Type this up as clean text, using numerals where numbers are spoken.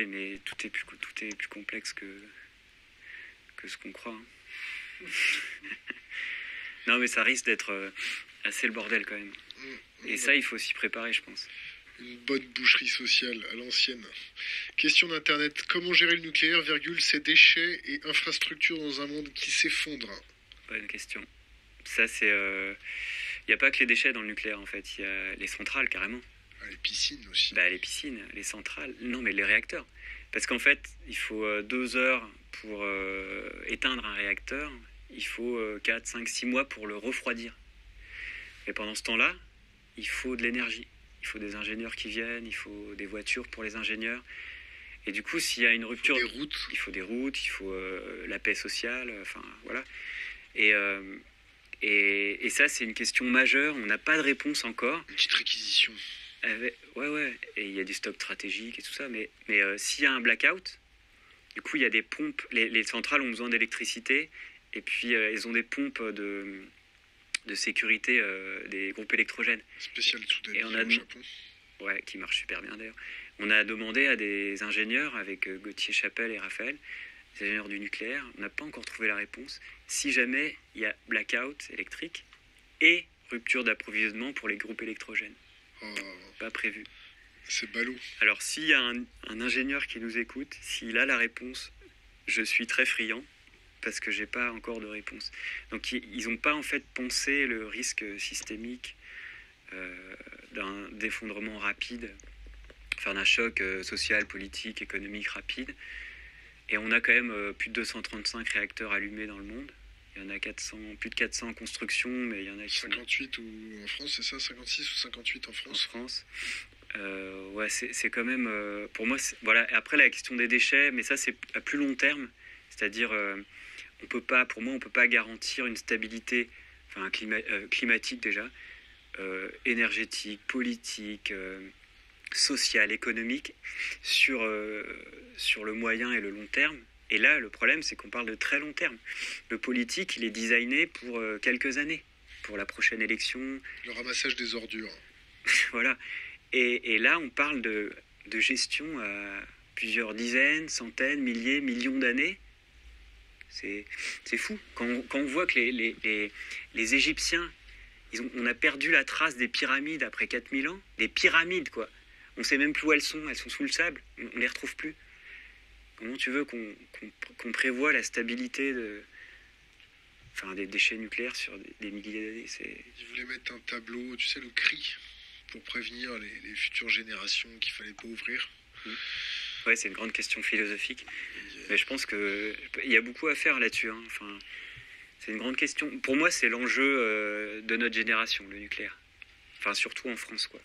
mais tout est plus complexe que ce qu'on croit. Hein. Non, mais ça risque d'être assez le bordel quand même. Et ça, il faut s'y préparer, je pense. Une bonne boucherie sociale à l'ancienne. Question d'Internet. Comment gérer le nucléaire, ses déchets et infrastructures dans un monde qui s'effondre? Bonne question. Ça, c'est... Il n'y a pas que les déchets dans le nucléaire, en fait. Il y a les centrales, carrément. Les piscines aussi. Les piscines, les centrales. Non, mais les réacteurs. Parce qu'en fait, il faut 2 heures pour éteindre un réacteur. Il faut 4, 5, 6 mois pour le refroidir. Et pendant ce temps-là, il faut de l'énergie. Il faut des ingénieurs qui viennent, il faut des voitures pour les ingénieurs. Et du coup, s'il y a une rupture... Il faut des routes, il faut la paix sociale, enfin, voilà. Et ça, c'est une question majeure. On n'a pas de réponse encore. Une petite réquisition. Ouais. Et il y a des stocks stratégiques et tout ça. Mais s'il y a un blackout, du coup, il y a des pompes. Les centrales ont besoin d'électricité. Et puis, elles ont des pompes de sécurité des groupes électrogènes. Spécial Tsunami au Japon. Ouais, qui marche super bien d'ailleurs. On a demandé à des ingénieurs avec Gauthier Chapelle et Raphaël, des ingénieurs du nucléaire, on n'a pas encore trouvé la réponse. Si jamais il y a blackout électrique et rupture d'approvisionnement pour les groupes électrogènes. Pas prévu. C'est ballot. Alors s'il y a un ingénieur qui nous écoute, s'il a la réponse, je suis très friand. Parce que j'ai pas encore de réponse. Donc ils n'ont pas en fait pensé le risque systémique d'un d'effondrement rapide, enfin d'un choc social, politique, économique rapide. Et on a quand même plus de 235 réacteurs allumés dans le monde. Il y en a plus de 400 en construction, mais il y en a qui 58 ou en France, c'est ça? 56 ou 58 en France? En France. Ouais, c'est quand même... pour moi, voilà. Après, la question des déchets, mais ça, c'est à plus long terme. C'est-à-dire... pour moi, on peut pas garantir une stabilité, enfin climatique déjà, énergétique, politique, sociale, économique sur le moyen et le long terme. Et là, le problème, c'est qu'on parle de très long terme. Le politique, il est designé pour quelques années, pour la prochaine élection. Le ramassage des ordures. Voilà. Et là, on parle de gestion à plusieurs dizaines, centaines, milliers, millions d'années. C'est fou. Quand on voit que les Égyptiens, on a perdu la trace des pyramides après 4000 ans. Des pyramides, quoi. On ne sait même plus où elles sont sous le sable. On ne les retrouve plus. Comment tu veux qu'on prévoie la stabilité des déchets nucléaires sur des milliers d'années? Ils voulaient mettre un tableau, tu sais, le cri, pour prévenir les futures générations qu'il ne fallait pas ouvrir. Ouais, c'est une grande question philosophique. Mais je pense qu'il y a beaucoup à faire là-dessus. Hein. Enfin, c'est une grande question. Pour moi, c'est l'enjeu de notre génération, le nucléaire. Enfin, surtout en France, quoi.